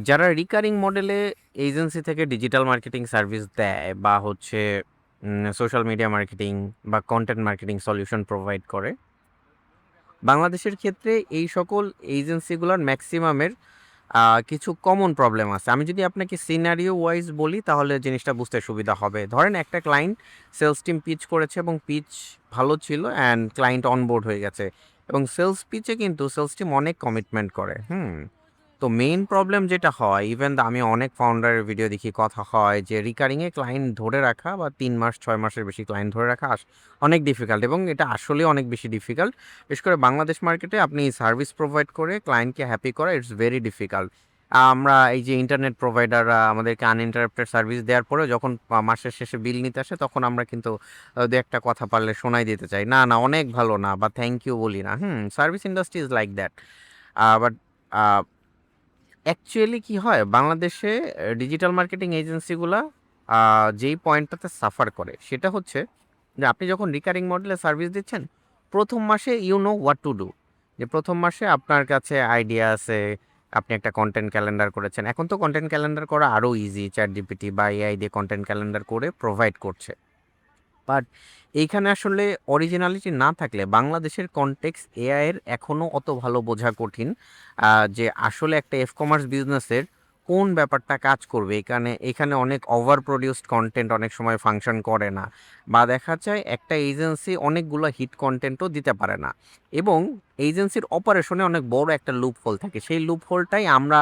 যারা রিকারিং মডেলে এজেন্সি থেকে ডিজিটাল মার্কেটিং সার্ভিস দেয় বা হচ্ছে সোশ্যাল মিডিয়া মার্কেটিং বা কন্টেন্ট মার্কেটিং সলিউশন প্রোভাইড করে, বাংলাদেশের ক্ষেত্রে এই সকল এজেন্সিগুলোর ম্যাক্সিমামের কিছু কমন প্রবলেম আছে। আমি যদি আপনাকে সিনারিও ওয়াইজ বলি তাহলে জিনিসটা বুঝতে সুবিধা হবে। ধরেন একটা ক্লায়েন্ট সেলস টিম পিচ করেছে এবং পিচ ভালো ছিল অ্যান্ড ক্লায়েন্ট অনবোর্ড হয়ে গেছে এবং সেলস পিচে কিন্তু সেলস টিম অনেক কমিটমেন্ট করে। তো মেইন প্রবলেম যেটা হয়, ইভেন আমি অনেক ফাউন্ডারের ভিডিও দেখি, কথা হয় যে রিকারিংয়ে ক্লায়েন্ট ধরে রাখা বা ৩ মাস ৬ মাসের বেশি ক্লায়েন্ট ধরে রাখা অনেক ডিফিকাল্ট এবং এটা আসলে অনেক বেশি ডিফিকাল্ট। বিশেষ করে বাংলাদেশ মার্কেটে আপনি সার্ভিস প্রোভাইড করে ক্লায়েন্টকে হ্যাপি করা ইটস ভেরি ডিফিকাল্ট। আমরা এই যে ইন্টারনেট প্রোভাইডাররা আমাদেরকে আনইন্টারাপ্টেড সার্ভিস দেওয়ার পরেও যখন মাসের শেষে বিল নিতে আসে তখন আমরা কিন্তু দু একটা কথা পারলে শোনাই দিতে চাই, না না অনেক ভালো না, বা থ্যাংক ইউ বলি না। Service industry is like that. But actually কি হয় বাংলাদেশে, ডিজিটাল মার্কেটিং এজেন্সিগুলা যেই পয়েন্টটাতে সাফার করে সেটা হচ্ছে যে আপনি যখন রিকারিং মডেলে সার্ভিস দিচ্ছেন, প্রথম মাসে you know what to do. যে প্রথম মাসে আপনার কাছে আইডিয়া আছে, আপনি একটা কন্টেন্ট ক্যালেন্ডার করেছেন। এখন তো কন্টেন্ট ক্যালেন্ডার করা আরও ইজি, চ্যাট জিপিটি বা এআই দিয়ে কন্টেন্ট ক্যালেন্ডার করে প্রোভাইড করছে। বাট এইখানে আসলে অরিজিনালিটি না থাকলে বাংলাদেশের কনটেক্সট এআই এর এখনও অত ভালো বোঝা কঠিন। যে আসলে একটা কমার্স বিজনেসের কোন ব্যাপারটা কাজ করবে। এখানে এখানে অনেক ওভার প্রডিউসড কন্টেন্ট অনেক সময় ফাংশন করে না, বা দেখা যায় একটা এজেন্সি অনেকগুলো হিট কন্টেন্টও দিতে পারে না, এবং এজেন্সির অপারেশনে অনেক বড় একটা লুপ হোল থাকে। সেই লুপ হোলটাই আমরা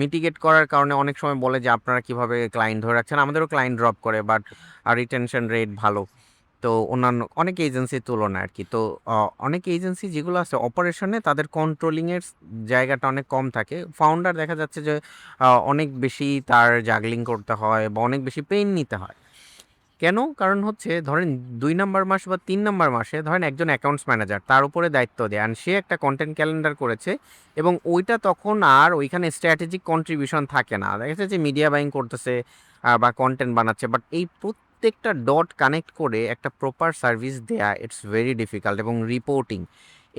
মিটিগেট করার কারণে অনেক সময় বলে যে আপনারা কিভাবে ক্লায়েন্ট ধরে রাখছেন, আমাদেরও ক্লায়েন্ট ড্রপ করে, বাট রিটেনশন রেট ভালো। তো অন্যান্য অনেক এজেন্সির তুলনায় আরকি। তো অনেক এজেন্সি যেগুলো আছে অপারেশনে তাদের কন্ট্রোলিং এর জায়গাটা অনেক কম থাকে। ফাউন্ডার দেখা যাচ্ছে যে অনেক বেশি তার জাগলিং করতে হয় বা অনেক বেশি পেইন নিতে হয়। কেন? কারণ হচ্ছে ধরেন ২ নাম্বার মাস বা ৩ নাম্বার মাসে ধরেন একজন অ্যাকাউন্টস ম্যানেজার তার উপরে দায়িত্ব দেয়, অ্যান্ড সে একটা কনটেন্ট ক্যালেন্ডার করেছে এবং ওইটা তখন আর ওইখানে স্ট্র্যাটেজিক কন্ট্রিবিউশন থাকে না। দেখা যাচ্ছে যে মিডিয়া বাইং করতেছে বা কনটেন্ট বানাচ্ছে। বাট এই প্রত্যেকটা ডট কানেক্ট করে একটা প্রপার সার্ভিস দেয়া ইটস ভেরি ডিফিকাল্ট, এবং রিপোর্টিং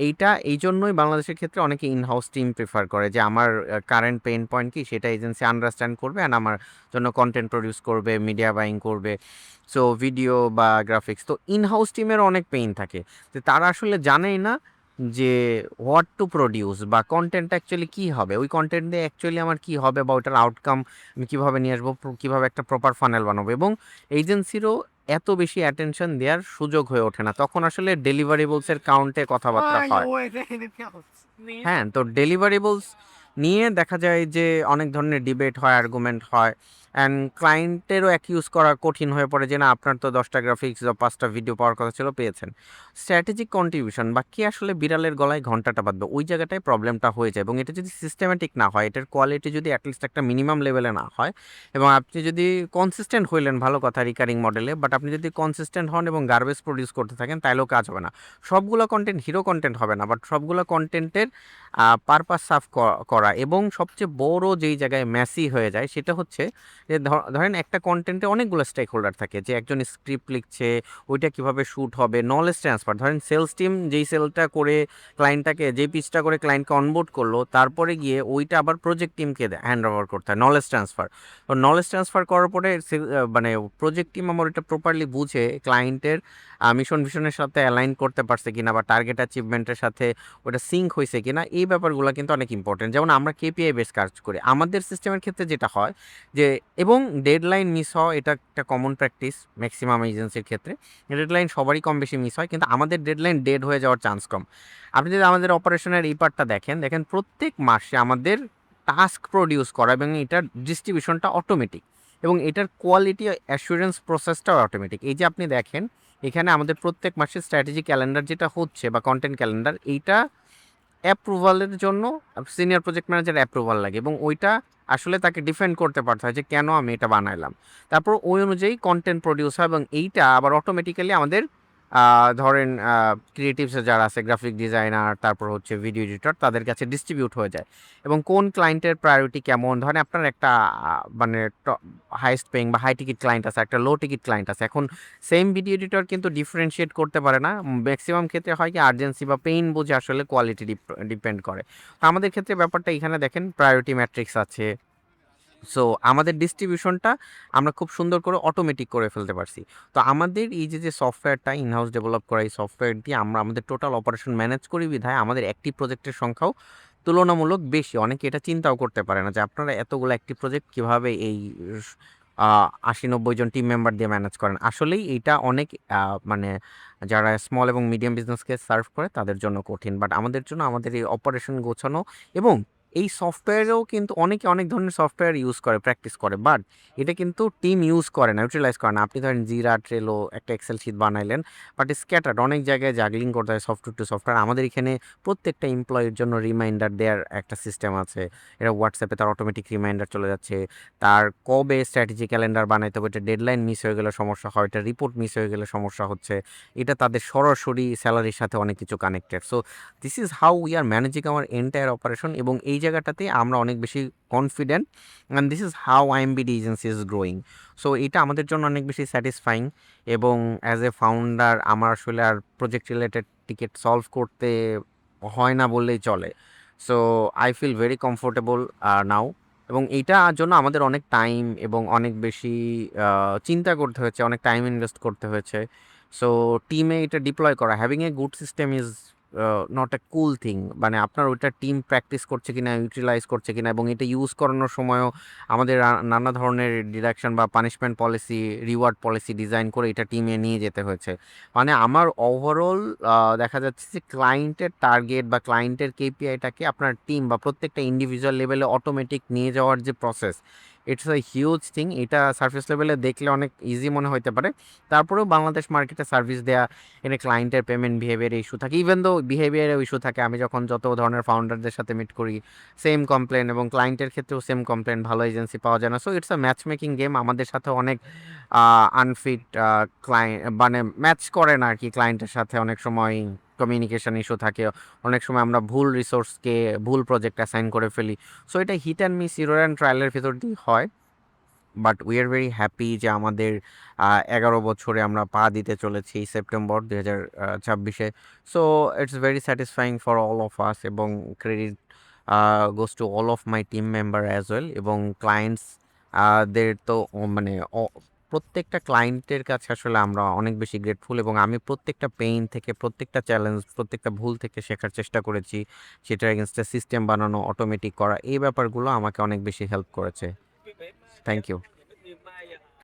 এইটা এইজন্যই বাংলাদেশের ক্ষেত্রে অনেকে ইন-হাউস টিম প্রেফার করে যে আমার কারেন্ট পেইন পয়েন্ট কি সেটা এজেন্সি আন্ডারস্ট্যান্ড করবে অ্যান্ড আমার জন্য কনটেন্ট প্রডিউস করবে, মিডিয়া বাইং করবে। সো ভিডিও বা গ্রাফিক্স তো ইন-হাউস টিমের অনেক পেইন থাকে। যে তারা আসলে জানেই না যে হোয়াট টু প্রডিউস বা কনটেন্ট অ্যাকচুয়ালি কী হবে। ওই কনটেন্ট দিয়ে অ্যাকচুয়ালি আমার কী হবে বা ওইটার আউটকাম আমি কীভাবে নিয়ে আসবো, কীভাবে একটা প্রপার ফানেল বানাবো, এবং এজেন্সিরও এত বেশি অ্যাটেনশন দেওয়ার সুযোগ হয়ে ওঠে না। তখন আসলে ডেলিভারেবলসের কাউন্টে কথাবার্তা Ai, হয়। eu errei nesse nem হ্যাঁ, তো ডেলিভারেবলস নিয়ে দেখা যায় যে অনেক ধরনের ডিবেট হয়, আর্গুমেন্ট হয়, অ্যান্ড ক্লায়েন্টেরও অ্যাকিউজ করা কঠিন হয়ে পড়ে যে না আপনার তো ১০টা গ্রাফিক্স বা ৫টা ভিডিও পাওয়ার কথা ছিল, পেয়েছেন। স্ট্র্যাটেজিক কন্ট্রিবিউশন বা কে আসলে বিড়ালের গলায় ঘন্টাটা বাঁধবে, ওই জায়গাটায় প্রবলেমটা হয়ে যায়, এবং এটা যদি সিস্টেম্যাটিক না হয়, এটার কোয়ালিটি যদি অ্যাটলিস্ট একটা মিনিমাম লেভেলে না হয়, এবং আপনি যদি কনসিস্টেন্ট হইলেন ভালো কথা রিকারিং মডেলে, বাট আপনি যদি কনসিস্টেন্ট হন এবং গার্বেজ প্রডিউস করতে থাকেন তাহলেও কাজ হবে না। সবগুলো কন্টেন্ট হিরো কন্টেন্ট হবে না, বাট সবগুলো কন্টেন্টের পারপাস সার্ভ করা, এবং সবচেয়ে বড় যেই জায়গায় মেসি হয়ে যায় সেটা হচ্ছে যে ধরেন একটা কন্টেন্টে অনেকগুলো স্টেক হোল্ডার থাকে, যে একজন স্ক্রিপ্ট লিখছে, ওইটা কিভাবে শ্যুট হবে, নলেজ ট্রান্সফার। ধরেন সেলস টিম যেই সেলটা করে ক্লায়েন্টটাকে, যেই পিচটা করে ক্লায়েন্টকে অনবোর্ড করলো, তারপরে গিয়ে ওইটা আবার প্রজেক্ট টিমকে হ্যান্ড ওভার করতে হয়, নলেজ ট্রান্সফার। তো নলেজ ট্রান্সফার করার পরে মানে প্রজেক্ট টিম আমার এটা প্রপারলি বুঝে ক্লায়েন্টের মিশন ভিশনের সাথে অ্যালাইন করতে পারছে কিনা বা টার্গেট অ্যাচিভমেন্টের সাথে ওটা সিঙ্ক হয়েছে কিনা, এই ব্যাপারগুলো কিন্তু অনেক ইম্পর্টেন্ট। যেমন আমরা কেপিআই বেস কাজ করি আমাদের সিস্টেমের ক্ষেত্রে, যেটা হয় যে, এবং ডেডলাইন মিস হওয়া এটা একটা কমন প্র্যাকটিস ম্যাক্সিমাম এজেন্সির ক্ষেত্রে। ডেডলাইন সবারই কম বেশি মিস হয়, কিন্তু আমাদের ডেডলাইন ডেড হয়ে যাওয়ার চান্স কম। আপনি যদি আমাদের অপারেশনের এই পার্টটা দেখেন, প্রত্যেক মাসে আমাদের টাস্ক প্রডিউস করা এবং এটার ডিস্ট্রিবিউশনটা অটোমেটিক, এবং এটার কোয়ালিটি অ্যাসুরেন্স প্রসেসটাও অটোমেটিক। এই যে আপনি দেখেন এখানে আমাদের প্রত্যেক মাসে স্ট্র্যাটেজি ক্যালেন্ডার যেটা হচ্ছে বা কন্টেন্ট ক্যালেন্ডার, এইটা অ্যাপ্রুভালের জন্য সিনিয়র প্রজেক্ট ম্যানেজার অ্যাপ্রুভাল লাগে, এবং ওইটা আসলে তাকে ডিফেন্ড করতে পারতে হয় যে কেন আমি এটা বানাইলাম। তারপর ওই অনুযায়ী কন্টেন্ট প্রডিউস হয়, এবং এইটা আবার অটোমেটিক্যালি আমাদের ধরেন ক্রিয়েটিভসে যারা আছে, গ্রাফিক ডিজাইনার, তারপর হচ্ছে ভিডিও এডিটর, তাদের কাছে ডিস্ট্রিবিউট হয়ে যায়। এবং কোন ক্লায়েন্টের প্রায়োরিটি কেমন, ধরেন আপনার একটা মানে হাইস্ট পেইং বা হাই টিকিট ক্লায়েন্ট আছে, একটা লো টিকিট ক্লায়েন্ট আছে। এখন সেম ভিডিও এডিটর কিন্তু ডিফারেন্সিয়েট করতে পারে না। ম্যাক্সিমাম ক্ষেত্রে হয় কি আর্জেন্সি বা পেইন বুঝে আসলে কোয়ালিটি ডিপেন্ড করে। তো আমাদের ক্ষেত্রে ব্যাপারটা এখানে দেখেন প্রায়োরিটি ম্যাট্রিক্স আছে, সো আমাদের ডিস্ট্রিবিউশনটা আমরা খুব সুন্দর করে অটোমেটিক করে ফেলতে পারছি। তো আমাদের এই যে সফটওয়্যারটা ইন-হাউস ডেভেলপ করা, এই সফটওয়্যার দিয়ে আমরা আমাদের টোটাল অপারেশন ম্যানেজ করি বিধায় আমাদের অ্যাক্টিভ প্রজেক্টের সংখ্যাও তুলনামূলক বেশি। অনেকে এটা চিন্তাও করতে পারে না যে আপনারা এতগুলো অ্যাক্টিভ প্রজেক্ট কিভাবে এই স আ ৮০-৯০ জন টিম মেম্বার দিয়ে ম্যানেজ করেন। আসলেই এইটা অনেক মানে যারা স্মল এবং মিডিয়াম বিজনেসকে সার্ভ করে তাদের জন্য কঠিন। বাট আমাদের জন্য আমাদের এই অপারেশন গোছানো এবং এই সফটওয়্যারেও কিন্তু অনেকে অনেক ধরনের সফটওয়্যার ইউজ করে, প্র্যাকটিস করে। বাট এটা কিন্তু টিম ইউজ করে না, ইউটিলাইজ করে না। আপনি ধরেন Jira, Trello একটা এক্সেল শিট বানাইলেন। বাট স্ক্যাটার্ড অনেক জায়গায় জাগলিং করতে হয় সফটওয়্যার টু সফটওয়্যার। আমাদের এখানে প্রত্যেকটা এমপ্লয়ির জন্য রিমাইন্ডার দেওয়ার একটা সিস্টেম আছে। এটা WhatsApp-এ তার অটোমেটিক রিমাইন্ডার চলে যাচ্ছে। তার কবে স্ট্র্যাটেজি ক্যালেন্ডার বানাইতে হবে, এটা ডেডলাইন মিস হয়ে গেলে সমস্যা হয়, এটা রিপোর্ট মিস হয়ে গেলে সমস্যা হচ্ছে। এটা তাদের সরাসরি স্যালারির সাথে অনেক কিছু connected. So this is how we are managing our entire operation এবং এই জায়গাটাতে আমরা অনেক বেশি confident and this is how IMBD agency is growing. So এটা আমাদের জন্য অনেক বেশি স্যাটিসফাইং এবং অ্যাজ এ ফাউন্ডার আমার আসলে আর প্রজেক্ট রিলেটেড টিকেট সলভ করতে হয় না বললেই চলে। So I feel very comfortable now এবং এইটার জন্য আমাদের অনেক টাইম এবং অনেক বেশি চিন্তা করতে হয়েছে, অনেক টাইম ইনভেস্ট করতে হয়েছে। সো টিমে এটা ডিপ্লয় করা, having a good system is not a cool thing. মানে আপনার ওইটা টিম প্র্যাকটিস করছে কিনা, ইউটিলাইজ করছে কিনা এবং এটা ইউজ করানোর সময়ও আমাদের নানা ধরনের ডিডাকশন বা punishment policy, reward policy design করে এটা টিমে নিয়ে যেতে হয়েছে। মানে আমার ওভারঅল দেখা যাচ্ছে যে ক্লায়েন্টের টার্গেট বা ক্লায়েন্টের কেপিআইটাকে আপনার টিম বা প্রত্যেকটা ইন্ডিভিজুয়াল লেভেলে অটোমেটিক নিয়ে যাওয়ার যে process, it's a huge thing. এটা সার্ভিস লেভেলে দেখলে অনেক ইজি মনে হতে পারে। তারপরেও বাংলাদেশ মার্কেটে সার্ভিস দেয়া, এখানে ক্লায়েন্টের পেমেন্ট বিহেভিয়ার ইস্যু থাকে, ইভেন দো বিহেভিয়ারের ইস্যু থাকে। আমি যখন যত ধরনের ফাউন্ডারদের সাথে মিট করি সেম কমপ্লেন এবং ক্লায়েন্টের ক্ষেত্রেও সেম কমপ্লেন, ভালো এজেন্সি পাওয়া যায় না। So it's a match making game. আমাদের সাথে অনেক আনফিট ক্লায়েন্ট মানে ম্যাচ করে না আর কি ক্লায়েন্টের সাথে। অনেক সময় কমিউনিকেশন ইস্যু থাকে, অনেক সময় আমরা ভুল রিসোর্সকে ভুল প্রজেক্ট অ্যাসাইন করে ফেলি। সো এটা hit and miss, error and ট্রায়ালের ভিতর দিয়ে হয়। But we are very happy যে আমাদের 11 বছরে আমরা পা দিতে চলেছি এই সেপ্টেম্বর 2026-এ। So it's very satisfying for all of us এবং credit goes to all of my team member as well এবং ক্লায়েন্টস দের তো মানে প্রত্যেকটা ক্লায়েন্টের কাছে আসলে আমরা অনেক বেশি গ্রেটফুল এবং আমি প্রত্যেকটা পেইন থেকে, প্রত্যেকটা চ্যালেঞ্জ, প্রত্যেকটা ভুল থেকে শেখার চেষ্টা করেছি। সেটার এগেনস্টে সিস্টেম বানানো, অটোমেটিক করা, এই ব্যাপারগুলো আমাকে অনেক বেশি হেল্প করেছে। Thank you.